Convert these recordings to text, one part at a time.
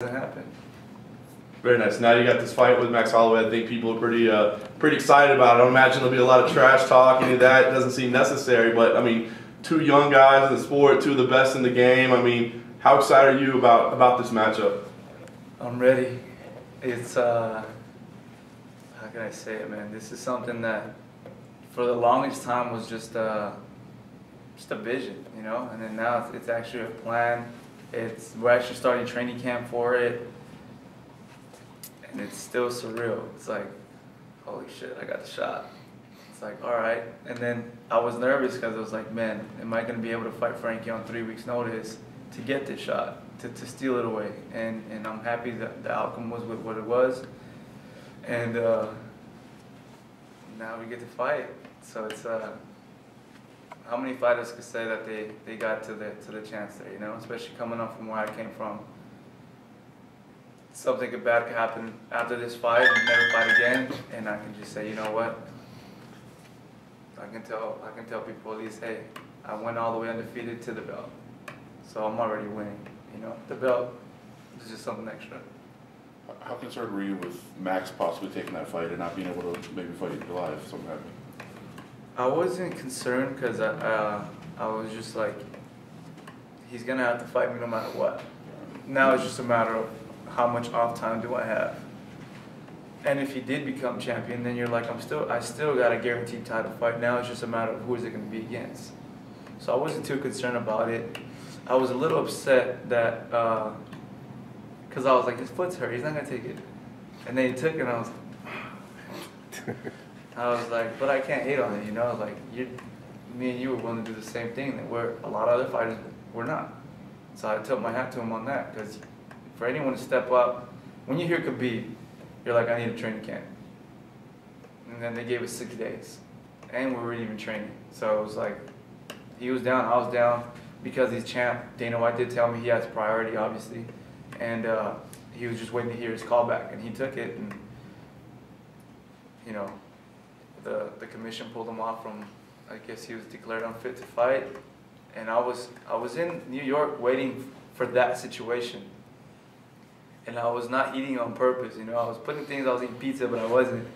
happen. Very nice. Now you got this fight with Max Holloway. I think people are pretty excited about it. I don't imagine there'll be a lot of trash talk. Any of that doesn't seem necessary. But I mean, two young guys in the sport, two of the best in the game. I mean, how excited are you about this matchup? I'm ready. It's how can I say it, man? This is something that for the longest time was just a vision, you know. And then now it's actually a plan. We're actually starting training camp for it. And it's still surreal. It's like, holy shit, I got the shot. It's like, all right. And then I was nervous because I was like, man, am I going to be able to fight Frankie on 3 weeks' notice to get this shot, to steal it away? And I'm happy that the outcome was what it was. And now we get to fight. So it's how many fighters could say that they got to the chance there, you know? Especially coming up from where I came from. Something bad could happen after this fight and never fight again, and I can just say, you know what? I can tell people at least, hey, I went all the way undefeated to the belt, so I'm already winning. You know, the belt is just something extra. How concerned were you with Max possibly taking that fight and not being able to maybe fight in July if something happened? I wasn't concerned because I was just like, he's gonna have to fight me no matter what. Now it's just a matter of how much off time do I have? And if he did become champion, then you're like, I still got a guaranteed title fight. Now it's just a matter of who is it going to be against. So I wasn't too concerned about it. I was a little upset that, because I was like, his foot's hurt, he's not going to take it. And then he took it and I was like, but I can't hate on it, you know? Like, me and you were willing to do the same thing where a lot of other fighters were not. So I took my hat to him on that, because for anyone to step up, when you hear Khabib, you're like, I need a training camp. And then they gave us 6 days. And we weren't even training. So it was like, he was down, I was down. Because he's champ, Dana White did tell me he has priority, obviously. And he was just waiting to hear his call back. And he took it, and, you know, the commission pulled him off from, I guess he was declared unfit to fight. And I was in New York waiting for that situation. And I was not eating on purpose, you know. I was putting things, I was eating pizza, but I wasn't.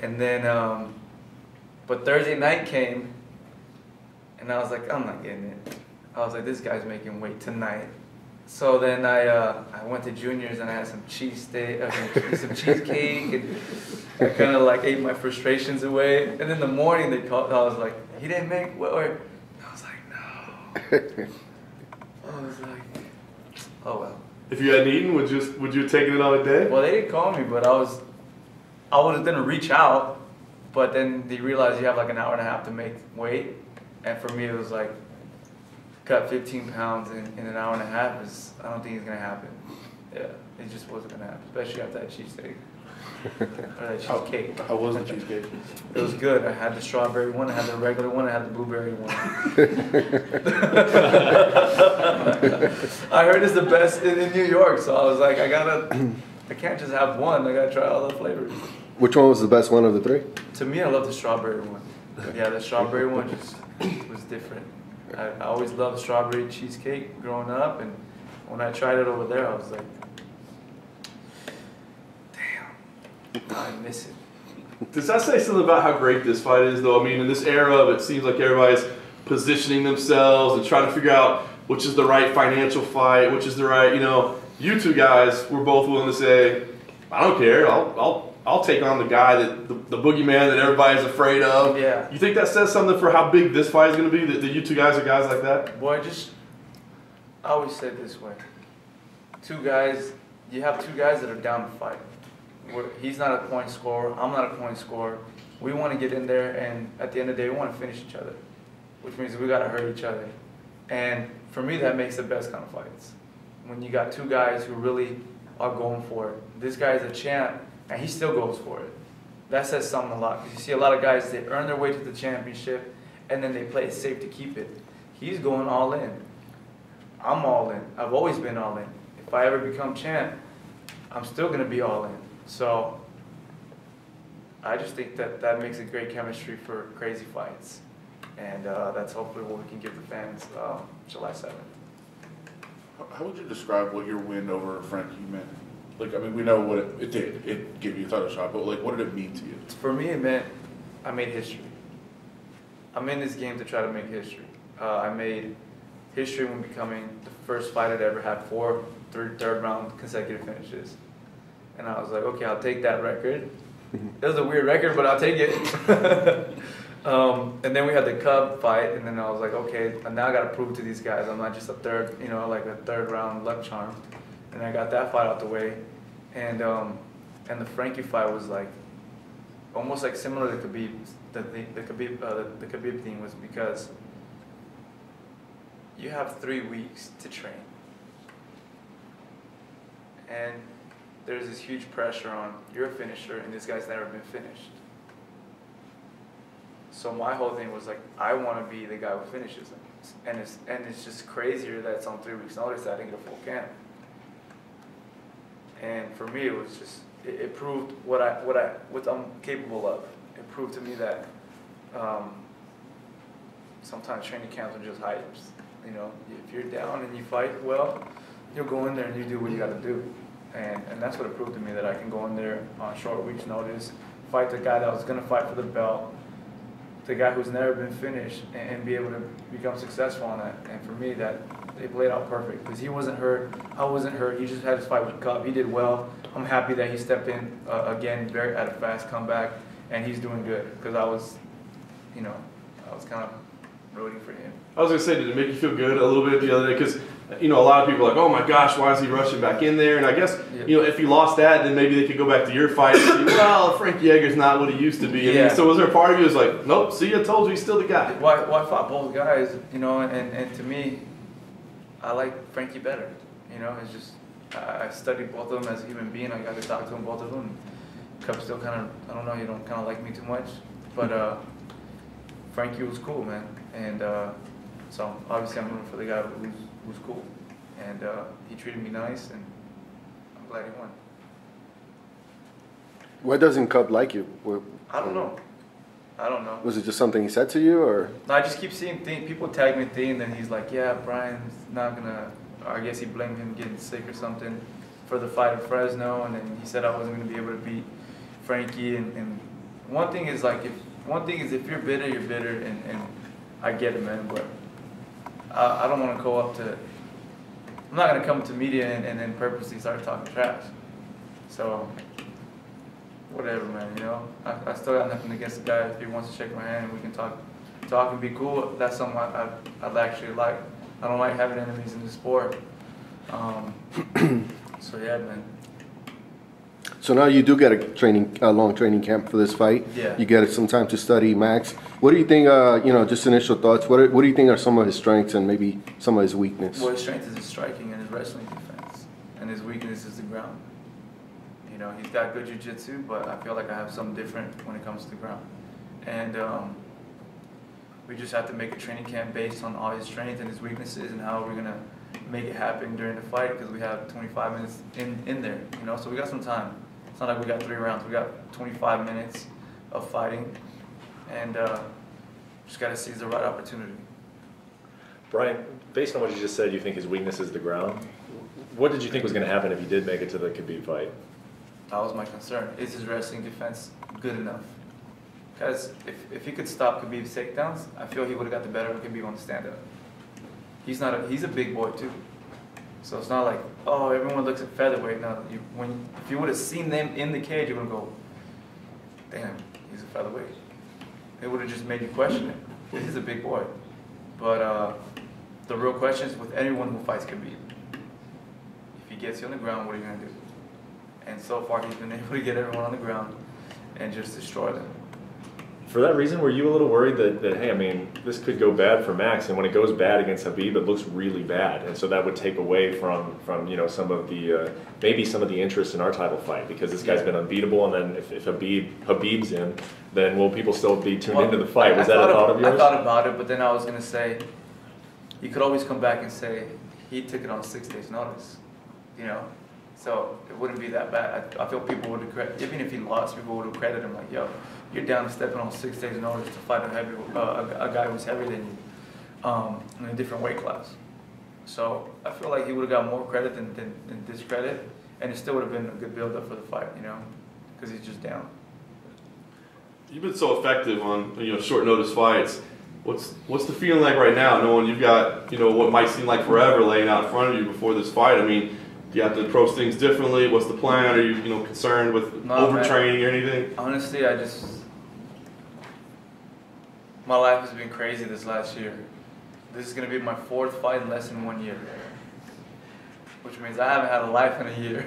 And then, but Thursday night came, and I was like, I'm not getting it. I was like, this guy's making weight tonight. So then I went to Junior's and I had some cheesecake, and I kind of like ate my frustrations away. And in the morning they called, I was like, he didn't make weight. I was like, no. I was like, oh well. If you hadn't eaten, would you have taken it on a day? Well, they didn't call me, but I was gonna reach out, but then they realized you have like an hour and a half to make weight, and for me it was like, cut 15 pounds in an hour and a half I don't think it's gonna happen. Yeah, it just wasn't gonna happen, especially after that cheesesteak. Or that cheesecake. How was the cheesecake? It was good. I had the strawberry one, I had the regular one, I had the blueberry one. I heard it's the best in New York, so I was like, I can't just have one, I gotta try all the flavors. Which one was the best one of the three? To me, I love the strawberry one. Yeah, the strawberry one just was different. I always loved strawberry cheesecake growing up, and when I tried it over there, I was like, damn, I miss it. Does that say something about how great this fight is, though? I mean, in this era of it seems like everybody's positioning themselves and trying to figure out which is the right financial fight, which is the right, you know. You two guys were both willing to say, I don't care, I'll take on the guy the boogeyman that everybody's afraid of. Yeah. You think that says something for how big this fight is going to be? That you two guys are guys like that? Boy, I always say it this way. You have two guys that are down to fight. He's not a point scorer, I'm not a point scorer. We want to get in there, and at the end of the day, we want to finish each other, which means we got to hurt each other. And for me, that makes the best kind of fights. When you got two guys who really are going for it. This guy's a champ, and he still goes for it. That says something a lot, because you see a lot of guys, they earn their way to the championship, and then they play it safe to keep it. He's going all in. I'm all in. I've always been all in. If I ever become champ, I'm still going to be all in. So I just think that makes a great chemistry for crazy fights. And that's hopefully what we can give the fans July 7th. How would you describe what your win over Frankie meant? Like, I mean, we know what it did. It gave you a title shot, but like, what did it mean to you? For me, it meant I made history. I'm in this game to try to make history. I made history when becoming the first fighter to ever have 4 third round consecutive finishes. And I was like, okay, I'll take that record. It was a weird record, but I'll take it. And then we had the Cub fight, and then I was like, okay, now I got to prove to these guys I'm not just a third, like a third round luck charm. And I got that fight out the way, and the Frankie fight was like almost like similar to Khabib. The Khabib thing was because you have 3 weeks to train, and there's this huge pressure on you're a finisher, and this guy's never been finished. So my whole thing was like, I want to be the guy who finishes him, and it's just crazier that it's on 3 weeks' notice that I didn't get a full camp. And for me, it was just it proved what I'm capable of. It proved to me that sometimes training camps are just hypes. If you're down and you fight well, you'll go in there and you do what you got to do. And that's what it proved to me, that I can go in there on short week's notice, fight the guy that was going to fight for the belt, the guy who's never been finished, and be able to become successful on that. And for me, that they played out perfect because he wasn't hurt, I wasn't hurt. He just had his fight with Cub. He did well. I'm happy that he stepped in again at a fast comeback, and he's doing good because I was kind of rooting for him. I was gonna say, did it make you feel good a little bit the other day? Because a lot of people are like, oh my gosh, why is he rushing back in there? And I guess if he lost that, then maybe they could go back to your fight and see, well, Frankie Edgar's not what he used to be. I mean, so was there a part of you that was like, nope, see, I told you, he's still the guy? Well, I fought both guys, and to me, I like Frankie better. It's just I studied both of them as a human being. I got to talk to them, both of them. Cub still kind of, I don't know, you don't kind of like me too much, but Frankie was cool, man, and so obviously I'm rooting for the guy who's cool, and he treated me nice, and I'm glad he won. Why doesn't Cub like you? I don't know. Was it just something he said to you, or? No, I just keep seeing people tag me things, and he's like, yeah, Brian's not gonna, or I guess he blamed him getting sick or something for the fight at Fresno, and then he said I wasn't gonna be able to beat Frankie, and one thing is if you're bitter, you're bitter, and I get it, man, but I don't want to go up to, I'm not going to come to media and then purposely start talking trash. So, whatever, man, I still got nothing against the guy. If he wants to shake my hand and we can talk and be cool, that's something I'd actually like. I don't like having enemies in the sport. So, yeah, man. So now you do get a long training camp for this fight. Yeah. You get some time to study Max. What do you think? Just initial thoughts. What do you think are some of his strengths and maybe some of his weaknesses? Well, his strength is his striking and his wrestling defense, and his weakness is the ground. He's got good jiu-jitsu, but I feel like I have something different when it comes to the ground. And we just have to make a training camp based on all his strengths and his weaknesses, and how we're gonna make it happen during the fight, because we have 25 minutes in there. So we got some time. It's not like we got 3 rounds. We got 25 minutes of fighting, and just got to seize the right opportunity. Brian, based on what you just said, you think his weakness is the ground. What did you think was going to happen if he did make it to the Khabib fight? That was my concern. Is his wrestling defense good enough? Because if he could stop Khabib's takedowns, I feel he would have got the better of Khabib on the stand-up. He's a big boy too. So it's not like, oh, everyone looks at featherweight. No, if you would have seen them in the cage, you would go, damn, he's a featherweight. It would have just made you question it. He's a big boy. But the real question is with anyone who fights Khabib, if he gets you on the ground, what are you going to do? And so far, he's been able to get everyone on the ground and just destroy them. For that reason, were you a little worried that hey, I mean, this could go bad for Max, and when it goes bad against Khabib, it looks really bad, and so that would take away from some of the maybe some of the interest in our title fight, because this guy's been unbeatable, and then if Khabib's in, then will people still be tuned into the fight? Was that a thought of yours? I thought about it, but then I was gonna say, you could always come back and say he took it on 6 days' notice, So it wouldn't be that bad. I feel people would have, even if he lost, people would have credited him like, yo, you're down stepping on 6 days' notice to fight a guy who's heavier than you in a different weight class. So I feel like he would have got more credit than discredit, and it still would have been a good build-up for the fight, you know, because he's just down. You've been so effective on short notice fights. What's the feeling like right now, knowing you've got what might seem like forever laying out in front of you before this fight? I mean, do you have to approach things differently? What's the plan? Are you concerned with overtraining or anything? Honestly, my life has been crazy this last year. This is gonna be my 4th fight in less than 1 year, which means I haven't had a life in a year.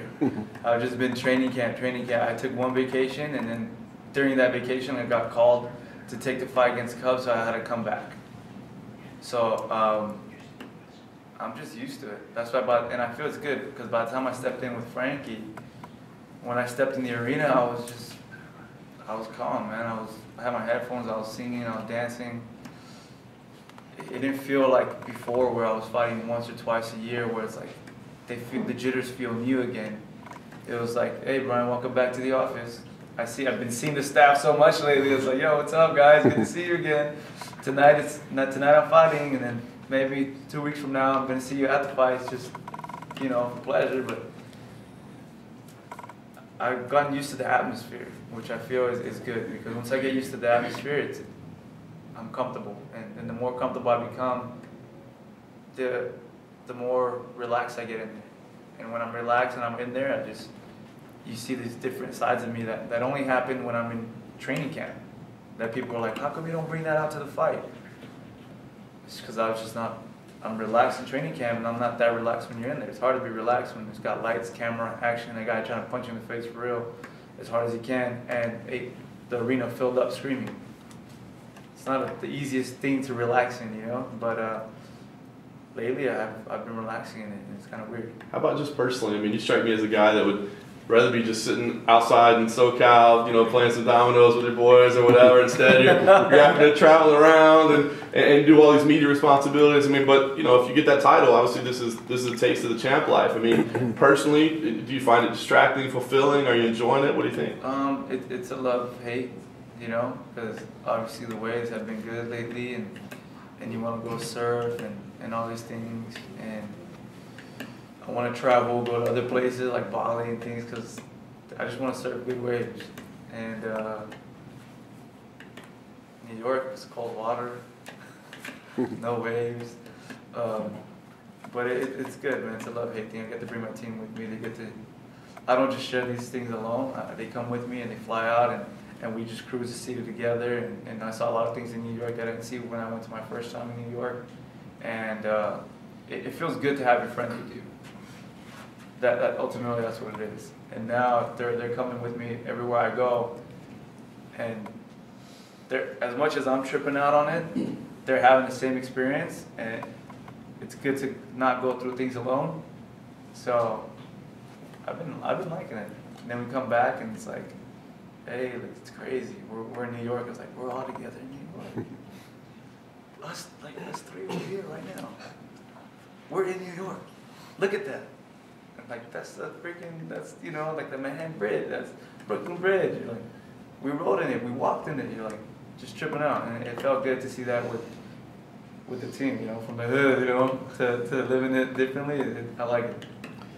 I've just been training camp. I took 1 vacation, and then during that vacation, I got called to take the fight against Cubs, so I had to come back. So I'm just used to it. That's why, and I feel it's good because by the time I stepped in with Frankie, when I stepped in the arena, I was calm, man. I had my headphones, I was singing, I was dancing. It didn't feel like before where I was fighting once or twice a year, where it's like the jitters feel new again. It was like, hey Brian, welcome back to the office. I've been seeing the staff so much lately. It's like, yo, what's up, guys? Good to see you again. Tonight I'm fighting, and then maybe 2 weeks from now I'm gonna see you at the fights, just for pleasure. But I've gotten used to the atmosphere, which I feel is good, because once I get used to the atmosphere, I'm comfortable, and the more comfortable I become, the more relaxed I get in there. And when I'm relaxed and I'm in there, you see these different sides of me that only happen when I'm in training camp. That people are like, how come you don't bring that out to the fight? It's because I'm relaxed in training camp, and I'm not that relaxed when you're in there. It's hard to be relaxed when it's got lights, camera, action, a guy trying to punch you in the face for real, as hard as he can, and the arena filled up screaming. It's not the easiest thing to relax in, but lately I've been relaxing in it, and it's kind of weird. How about just personally? I mean, you strike me as a guy that would rather be just sitting outside in SoCal, playing some dominoes with your boys or whatever. Instead, you're having to travel around and do all these media responsibilities. I mean, but if you get that title, obviously this is a taste of the champ life. I mean, personally, do you find it distracting, fulfilling? Are you enjoying it? What do you think? It's a love-hate, because obviously the waves have been good lately, and you want to go surf and all these things, and I want to travel, go to other places like Bali and things, because I just want to surf good waves. And New York is cold water, no waves. But it's good, man. It's a love-hate thing. I get to bring my team with me. I don't just share these things alone. They come with me and they fly out, and we just cruise the city together. And I saw a lot of things in New York that I didn't see when I went to my first time in New York. And it feels good to have your friends with you. That ultimately, that's what it is. And now they're coming with me everywhere I go, and as much as I'm tripping out on it, they're having the same experience, and it's good to not go through things alone. So I've been liking it. And then we come back, and it's like, hey, it's crazy. We're in New York. It's like we're all together in New York. us 3 over here right now. We're in New York. Look at that. Like that's the Manhattan Bridge, that's Brooklyn Bridge. You're like, we rode in it, we walked in it. You're like just tripping out, and it felt good to see that with the team, from the hood, to living it differently. I like it.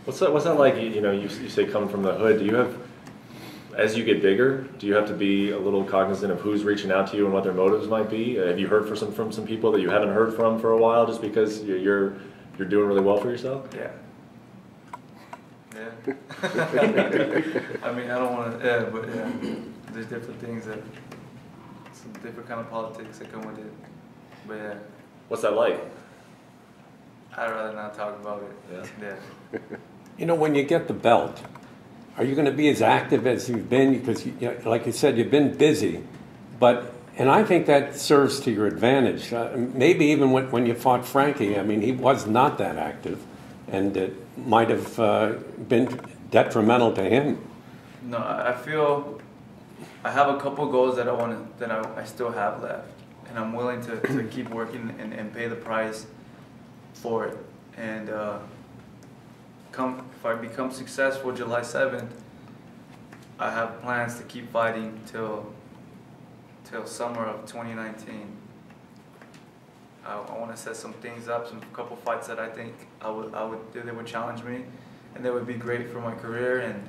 What's that like? You say coming from the hood. Do you have, as you get bigger, do you have to be a little cognizant of who's reaching out to you and what their motives might be? Have you heard from some people that you haven't heard from for a while, just because you're doing really well for yourself? Yeah. Yeah. I mean, I don't want to, but yeah, there's different things some different kind of politics that come with it. But yeah. What's that like? I'd rather not talk about it. Yeah. When you get the belt, are you going to be as active as you've been? Because, like you said, you've been busy, and I think that serves to your advantage. Maybe even when you fought Frankie, I mean, he was not that active, and it might have been detrimental to him. No, I feel I have a couple goals that I still have left, and I'm willing to keep working and pay the price for it. And if I become successful July 7th, I have plans to keep fighting till summer of 2019. I want to set some things up, some couple fights that I think they would challenge me, and they would be great for my career. And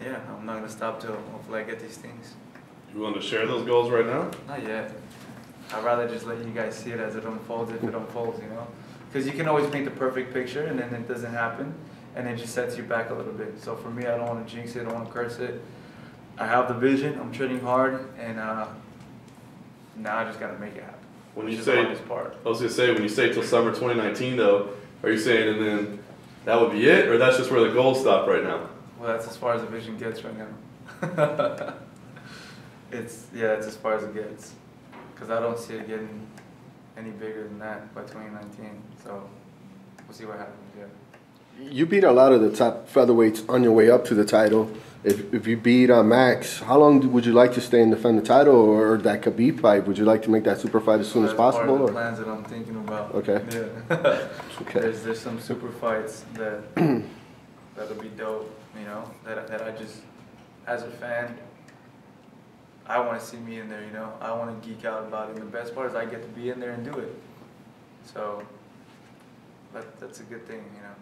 yeah, I'm not gonna stop till hopefully I get these things. You willing to share those goals right now? Not yet. I'd rather just let you guys see it as it unfolds, if it unfolds, you know? Because you can always paint the perfect picture and then it doesn't happen, and it just sets you back a little bit. So for me, I don't want to jinx it, I don't want to curse it. I have the vision, I'm training hard, and now I just got to make it happen. When you is say, the hardest part. I was going to say, when you say till summer 2019 though, are you saying and then that would be it, or that's just where the goals stop right now? Well, that's as far as the vision gets right now. It's as far as it gets. Because I don't see it getting any bigger than that by 2019. So we'll see what happens, yeah. You beat a lot of the top featherweights on your way up to the title. If you beat Max, how long would you like to stay and defend the title, or that Khabib fight? Would you like to make that super fight as soon as possible? Part of the plans that I'm thinking about. Okay. Yeah. Okay. There's some super fights that'll be dope, you know, that I just, as a fan, I want to see me in there, you know. I want to geek out about it. And the best part is I get to be in there and do it. So that's a good thing, you know.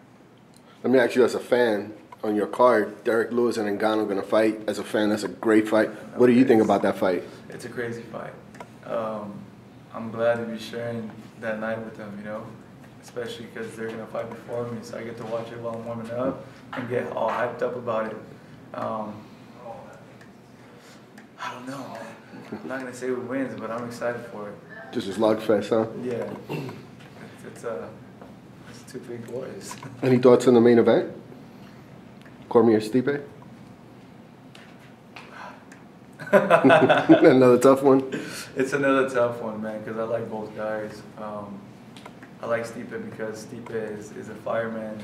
Let me ask you, as a fan, on your card, Derek Lewis and Ngannou going to fight. As a fan, that's a great fight. What do you think about that fight? It's a crazy fight. I'm glad to be sharing that night with them, you know, especially because they're going to fight before me, so I get to watch it while I'm warming up and get all hyped up about it. I don't know, man. I'm not going to say who wins, but I'm excited for it. Just a slugfest, huh? Yeah. It's two big boys. Any thoughts on the main event? Cormier Stipe? Another tough one? It's another tough one, man, because I like both guys. I like Stipe because Stipe is a fireman,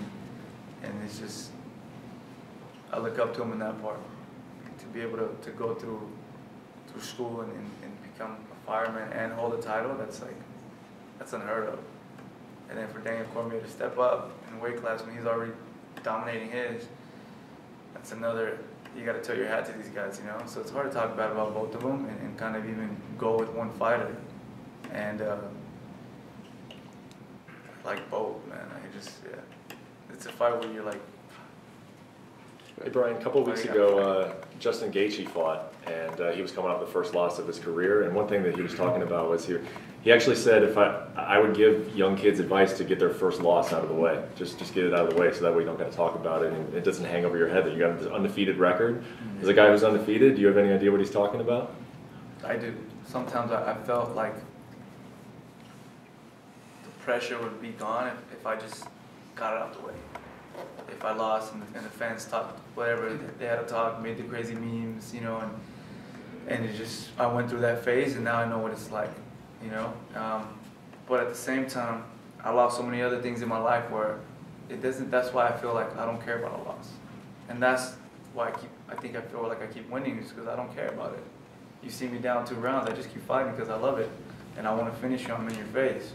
and it's just, I look up to him in that part. To be able to go through school and become a fireman and hold a title, that's unheard of. And then for Daniel Cormier to step up in weight class when he's already dominating his, that's another, you got to tell your hat to these guys, you know? So it's hard to talk bad about both of them and kind of even go with one fighter. And like both, man, it's a fight where you're like. Hey Brian, a couple of weeks ago, Justin Gaethje fought, and he was coming off the first loss of his career. And one thing that he was talking about was he actually said if I would give young kids advice to get their first loss out of the way, just get it out of the way, so that way you don't got to talk about it and it doesn't hang over your head that you got an undefeated record. As a guy who's undefeated, do you have any idea what he's talking about? I do. Sometimes I felt like the pressure would be gone if I just got it out the way. If I lost and the fans talked whatever they had to talk, made the crazy memes, you know, and it just, I went through that phase and now I know what it's like, you know. But at the same time, I lost so many other things in my life where it doesn't, that's why I feel like I don't care about a loss. And that's why I feel like I keep winning, is because I don't care about it. You see me down 2 rounds, I just keep fighting because I love it. And I want to finish you, I'm in your face.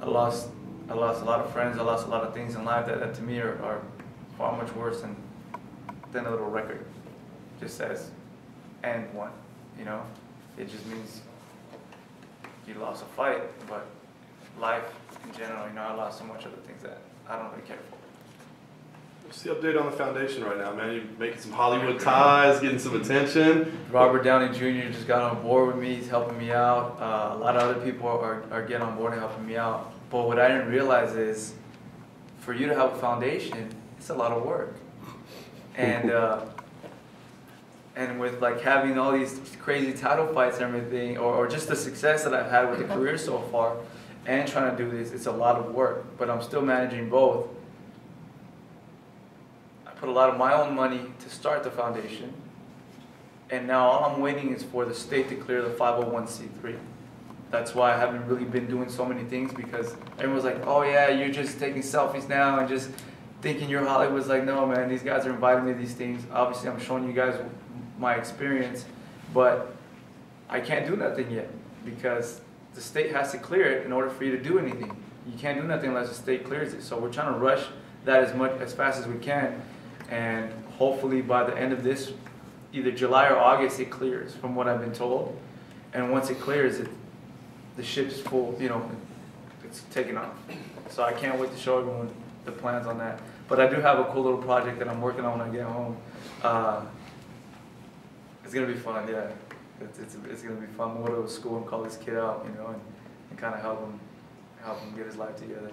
I lost a lot of friends, I lost a lot of things in life that to me are far much worse than a little record. Just says, and won, you know? It just means you lost a fight, but life in general, you know, I lost so much other things that I don't really care for. What's the update on the foundation right now, man? You making some Hollywood ties, getting some attention. Robert Downey Jr. just got on board with me, he's helping me out. A lot of other people are getting on board and helping me out. But what I didn't realize is, for you to have a foundation, it's a lot of work. And and with like having all these crazy title fights and everything, or just the success that I've had with the career so far, and trying to do this, it's a lot of work. But I'm still managing both. I put a lot of my own money to start the foundation, and now all I'm waiting is for the state to clear the 501c3. That's why I haven't really been doing so many things, because everyone's like, oh yeah, you're just taking selfies now and just thinking you're Hollywood's like, no man, these guys are inviting me to these things. Obviously I'm showing you guys my experience, but I can't do nothing yet because the state has to clear it in order for you to do anything. You can't do nothing unless the state clears it. So we're trying to rush that as fast as we can, and hopefully by the end of this, either July or August, it clears from what I've been told. And once it clears, the ship's full, you know, it's taking off. So I can't wait to show everyone the plans on that. But I do have a cool little project that I'm working on when I get home. It's gonna be fun, yeah. It's gonna be fun. I'm gonna go to school and call this kid out, you know, and kind of help him get his life together.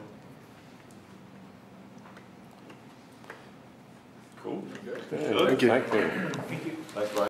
Cool. Thank you. Thanks, Brian.